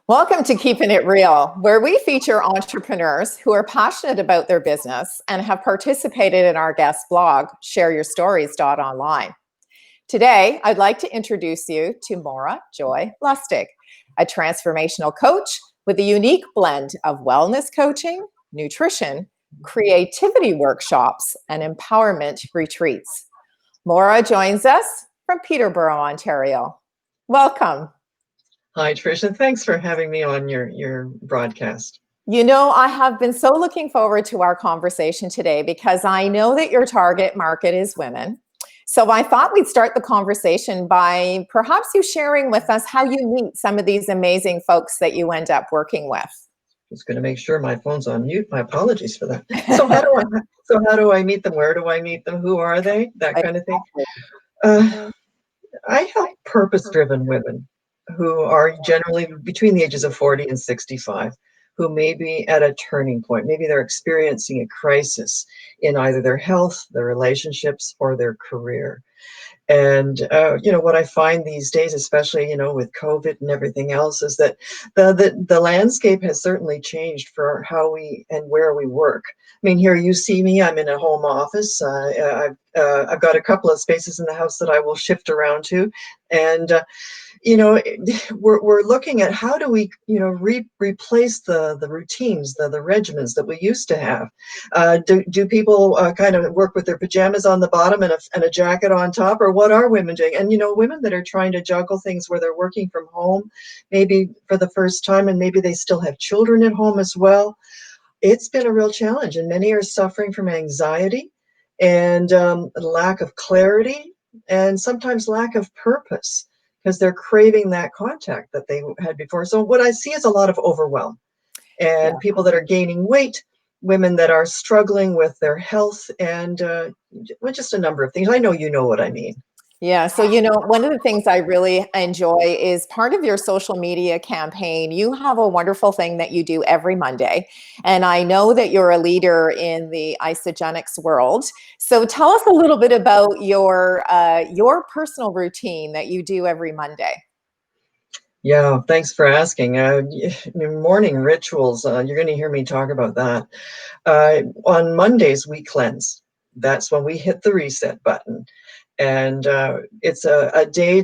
Welcome to Keeping It Real, where we feature entrepreneurs who are passionate about their business and have participated in our guest blog, shareyourstories.online. Today, I'd like to introduce you to Maura Joy Lustig, a transformational coach with a unique blend of wellness coaching, nutrition, creativity workshops, and empowerment retreats. Maura joins us from Peterborough, Ontario. Welcome. Hi, Tricia. Thanks for having me on your broadcast. You know, I have been so looking forward to our conversation today because I know that your target market is women. So I thought we'd start the conversation by perhaps you sharing with us how you meet some of these amazing folks that you end up working with. Just going to make sure my phone's on mute. My apologies for that. So how do I meet them? Where do I meet them? Who are they? That kind of thing. I help purpose-driven women who are generally between the ages of 40 and 65, who may be at a turning point. Maybe they're experiencing a crisis in either their health, their relationships, or their career. And, what I find these days, especially, with COVID and everything else, is that the landscape has certainly changed for how we and where we work. I mean, here you see me, I'm in a home office. I've got a couple of spaces in the house that I will shift around to. And, we're looking at how do we, replace the routines, the regimens that we used to have. Do people kind of work with their pajamas on the bottom and a jacket on top, or what are women doing? And, women that are trying to juggle things where they're working from home, maybe for the first time, and maybe they still have children at home as well. It's been a real challenge, and many are suffering from anxiety and lack of clarity and sometimes lack of purpose, because they're craving that contact that they had before. So what I see is a lot of overwhelm and people that are gaining weight, women that are struggling with their health, and just a number of things. I know you know what I mean. Yeah. So, one of the things I really enjoy is part of your social media campaign. You have a wonderful thing that you do every Monday. And I know that you're a leader in the isogenics world. So tell us a little bit about your personal routine that you do every Monday. Yeah, thanks for asking. Morning rituals, you're going to hear me talk about that. On Mondays, we cleanse. That's when we hit the reset button. And it's a day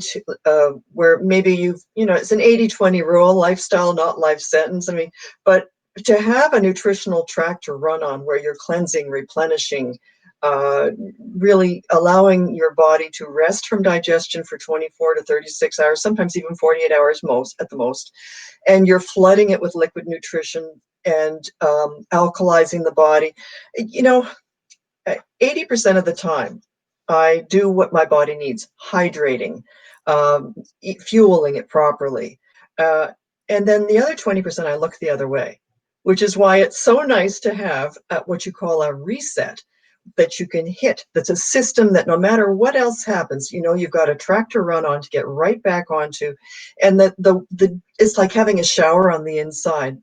where maybe it's an 80-20 rule, lifestyle, not life sentence. I mean, but to have a nutritional track to run on where you're cleansing, replenishing, really allowing your body to rest from digestion for 24 to 36 hours, sometimes even 48 hours at the most. And you're flooding it with liquid nutrition and alkalizing the body. 80% of the time, I do what my body needs, hydrating, fueling it properly. And then the other 20%, I look the other way, which is why it's so nice to have what you call a reset that you can hit. That's a system that no matter what else happens, you've got a track to run on to get right back onto. And it's like having a shower on the inside.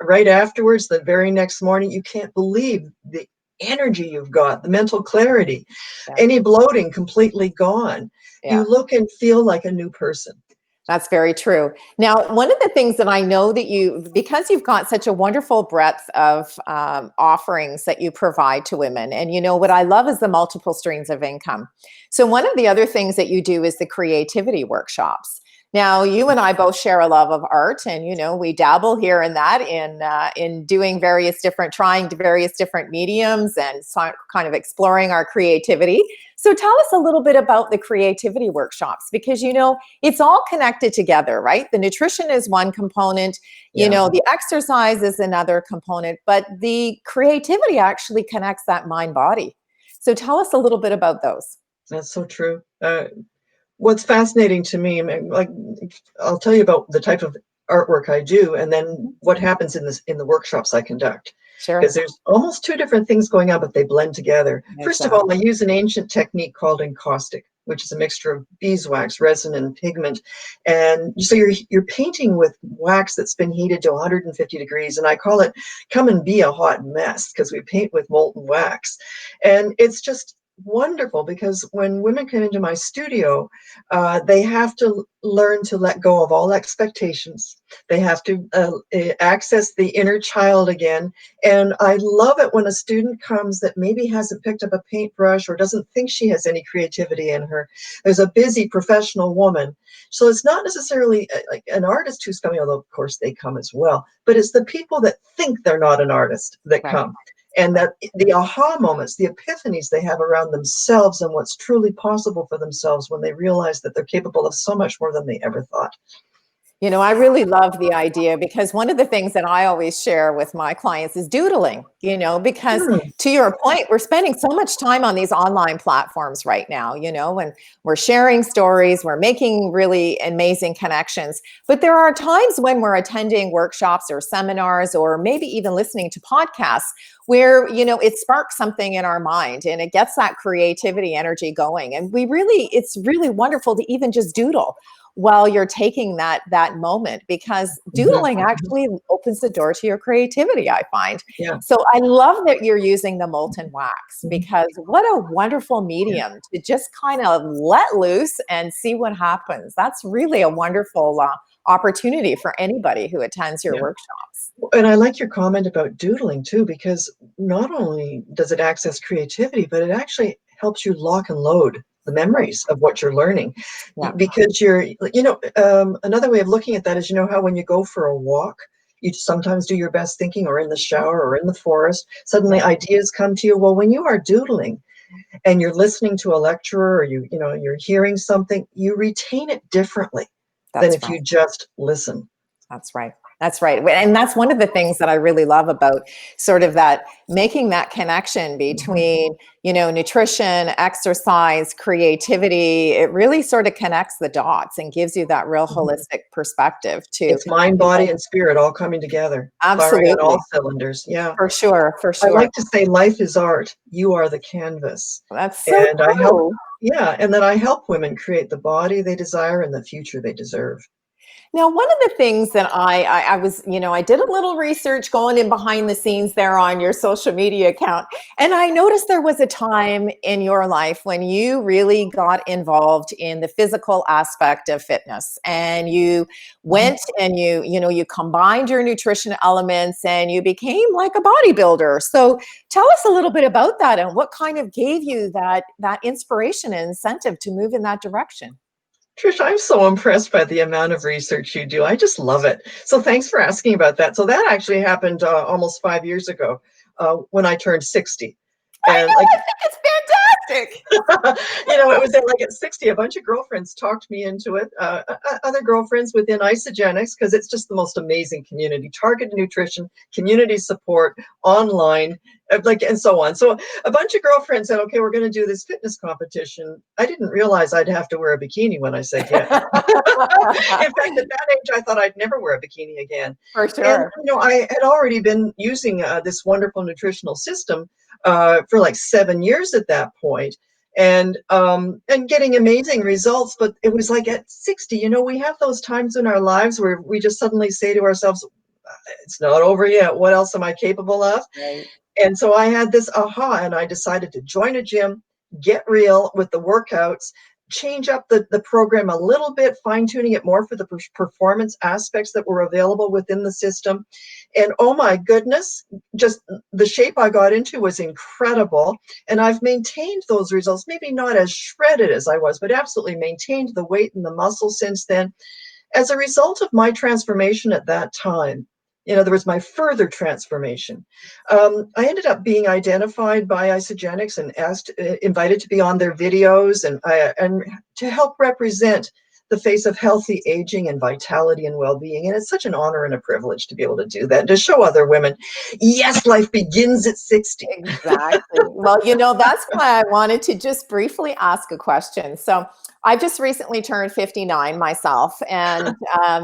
Right afterwards, the very next morning, you can't believe the energy you've got, the mental clarity, any bloating completely gone. You look and feel like a new person. That's very true. Now, one of the things that I know that because you've got such a wonderful breadth of offerings that you provide to women, and what I love is the multiple streams of income. So one of the other things that you do is the creativity workshops. Now, you and I both share a love of art, and we dabble here and that in doing trying various different mediums and kind of exploring our creativity. So tell us a little bit about the creativity workshops, because it's all connected together, right? The nutrition is one component, the exercise is another component, but the creativity actually connects that mind-body. So tell us a little bit about those. That's so true. What's fascinating to me, like I'll tell you about the type of artwork I do, and then what happens in the workshops I conduct. Sure. Because there's almost two different things going on, but they blend together. Exactly. First of all, I use an ancient technique called encaustic, which is a mixture of beeswax, resin, and pigment. And so you're painting with wax that's been heated to 150 degrees, and I call it "come and be a hot mess" because we paint with molten wax, and it's just wonderful because when women come into my studio, they have to learn to let go of all expectations. They have to access the inner child again. And I love it when a student comes that maybe hasn't picked up a paintbrush or doesn't think she has any creativity in her. There's a busy professional woman. So it's not necessarily like an artist who's coming, although of course they come as well, but it's the people that think they're not an artist that Right. come. And that the aha moments, the epiphanies they have around themselves and what's truly possible for themselves when they realize that they're capable of so much more than they ever thought. You know, I really love the idea because one of the things that I always share with my clients is doodling, you know, because Hmm. to your point, we're spending so much time on these online platforms right now, you know, and we're sharing stories, we're making really amazing connections. But there are times when we're attending workshops or seminars or maybe even listening to podcasts where, you know, it sparks something in our mind and it gets that creativity energy going. And it's really wonderful to even just doodle while you're taking that moment, because Mhm. doodling actually opens the door to your creativity, I find. Yeah. So I love that you're using the molten wax, Mhm. because what a wonderful medium to just kind of let loose and see what happens. That's really a wonderful opportunity for anybody who attends your Yeah. workshops. And I like your comment about doodling too, because not only does it access creativity, but it actually helps you lock and load the memories of what you're learning. Yeah. Because another way of looking at that is, you know, how when you go for a walk, you sometimes do your best thinking, or in the shower or in the forest, suddenly Yeah. ideas come to you. Well, when you are doodling and you're listening to a lecturer, or you're hearing something, you retain it differently than That's if right. you just listen. That's right. That's right. And that's one of the things that I really love about sort of that making that connection Mhm. between, you know, nutrition, exercise, creativity. It really sort of connects the dots and gives you that real Mhm. holistic perspective to, It's mind, you know, body, and spirit all coming together, firing on all absolutely. cylinders, yeah. For sure. For I sure. like to say life is art, you are the canvas, That's so and I help true. yeah, and then I help women create the body they desire and the future they deserve. Now, one of the things that I was, you know, I did a little research going in behind the scenes there on your social media account, and I noticed there was a time in your life when you really got involved in the physical aspect of fitness, and you Mhm. went and you know, you combined your nutrition elements and you became like a bodybuilder. So, tell us a little bit about that and what kind of gave you that inspiration and incentive to move in that direction. Trish, I'm so impressed by the amount of research you do. I just love it. So thanks for asking about that. So that actually happened almost 5 years ago when I turned 60. I And know, like, I think it's fantastic. it was like at 60, a bunch of girlfriends talked me into it. Other girlfriends within Isogenics, because it's just the most amazing community, targeted nutrition, community support, online, and so on. So a bunch of girlfriends said, okay, we're going to do this fitness competition. I didn't realize I'd have to wear a bikini when I said yes. In fact, at that age, I thought I'd never wear a bikini again. For And, sure. I had already been using this wonderful nutritional system for like 7 years at that point, and getting amazing results. But it was like at 60, we have those times in our lives where we just suddenly say to ourselves, it's not over yet. What else am I capable of? Right. And so I had this aha, and I decided to join a gym, get real with the workouts, change up the program a little bit, fine tuning it more for the performance aspects that were available within the system. And oh my goodness, just the shape I got into was incredible. And I've maintained those results, maybe not as shredded as I was, but absolutely maintained the weight and the muscle since then. As a result of my transformation at that time, in other words, my further transformation, I ended up being identified by Isogenics and invited to be on their videos, and to help represent the face of healthy aging and vitality and well-being. And it's such an honor and a privilege to be able to do that, and to show other women, yes, life begins at 60. Exactly. Well, you know, that's why I wanted to just briefly ask a question. So, I just recently turned 59 myself. And,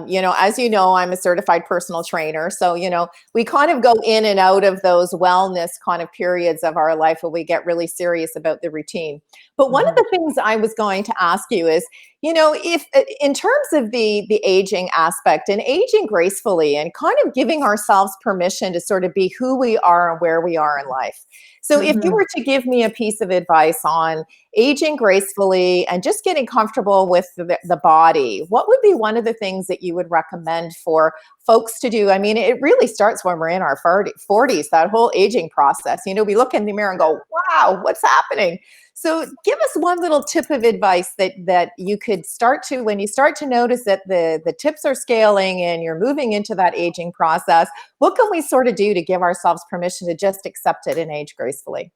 you know, as you know, I'm a certified personal trainer. So, you know, we kind of go in and out of those wellness kind of periods of our life where we get really serious about the routine. But one of Mhm. the things I was going to ask you is, you know, if in terms of the aging aspect and aging gracefully and kind of giving ourselves permission to sort of be who we are and where we are in life. So if you Mhm. were to give me a piece of advice on aging gracefully and just getting comfortable with the body, what would be one of the things that you would recommend for folks to do? I mean, it really starts when we're in our 40s, that whole aging process. You know, we look in the mirror and go, wow, what's happening? So give us one little tip of advice that you could start to, when you start to notice that the tips are scaling and you're moving into that aging process, what can we sort of do to give ourselves permission to just accept it and age gracefully?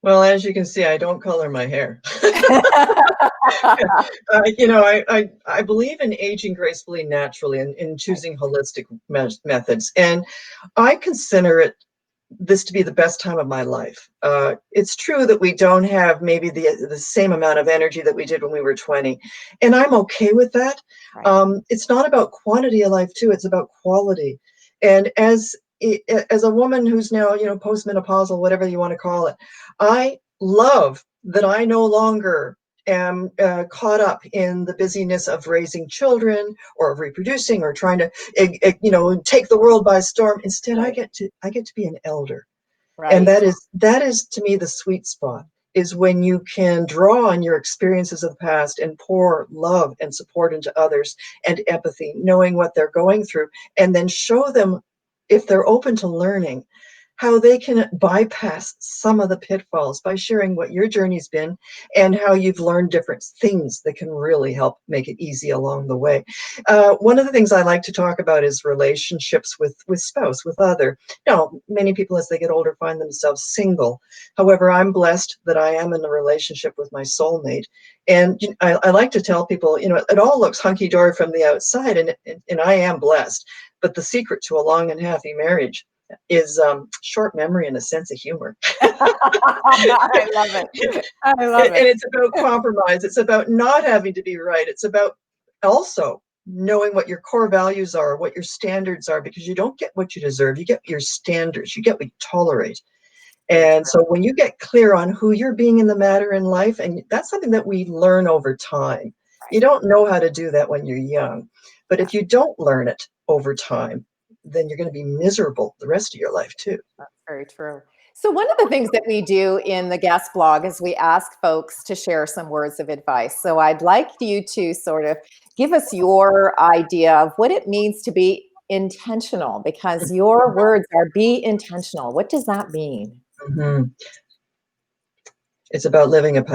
Well, as you can see, I don't color my hair. I believe in aging gracefully naturally and in choosing holistic methods. And I consider this to be the best time of my life. It's true that we don't have maybe the same amount of energy that we did when we were 20, and I'm okay with that. Right. It's not about quantity of life too; it's about quality. And as a woman who's now, postmenopausal, whatever you want to call it, I love that I no longer am caught up in the busyness of raising children or of reproducing or trying to take the world by storm. Instead, Right. I get to be an elder. And Right. that is to me the sweet spot, is when you can draw on your experiences of the past and pour love and support into others and empathy, knowing what they're going through, and then show them, if they're open to learning, how they can bypass some of the pitfalls by sharing what your journey's been and how you've learned different things that can really help make it easy along the way. One of the things I like to talk about is relationships with spouse, with other. Now, many people as they get older find themselves single. However, I'm blessed that I am in a relationship with my soulmate. And I like to tell people, it all looks hunky-dory from the outside, and I am blessed. But the secret to a long and happy marriage is short memory and a sense of humor. I love it. I love And it. it's about compromise. It's about not having to be right. It's about also knowing what your core values are, what your standards are, because you don't get what you deserve. You get your standards. You get what you tolerate. Very And true. so when you get clear on who you're being in the matter in life, and that's something that we learn over time. You Right. don't know how to do that when you're young. But Yeah. if you don't learn it over time, then you're going to be miserable the rest of your life too. That's very true. So one of the things that we do in the guest blog is we ask folks to share some words of advice. So I'd like you to sort of give us your idea of what it means to be intentional, because your words are be intentional. What does that mean? Mhm. It's about living a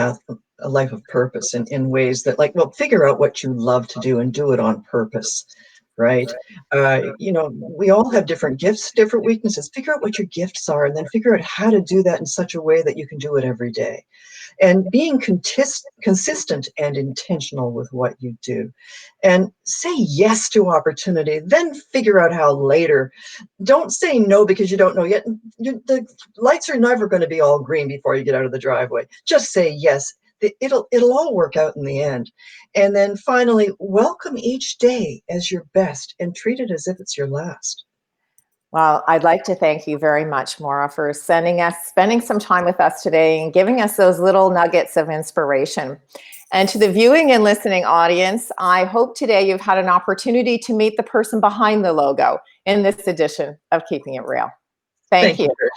life of purpose in ways that, like, well, figure out what you love to do and do it on purpose, right? We all have different gifts, different weaknesses. Figure out what your gifts are and then figure out how to do that in such a way that you can do it every day. And being consistent and intentional with what you do. And say yes to opportunity, then figure out how later. Don't say no because you don't know yet. The lights are never going to be all green before you get out of the driveway. Just say yes. It'll all work out in the end. And then finally, welcome each day as your best and treat it as if it's your last. Well, I'd like to thank you very much, Maura, for spending some time with us today and giving us those little nuggets of inspiration. And to the viewing and listening audience, I hope today you've had an opportunity to meet the person behind the logo in this edition of Keeping It Real. Thank Thank you. you.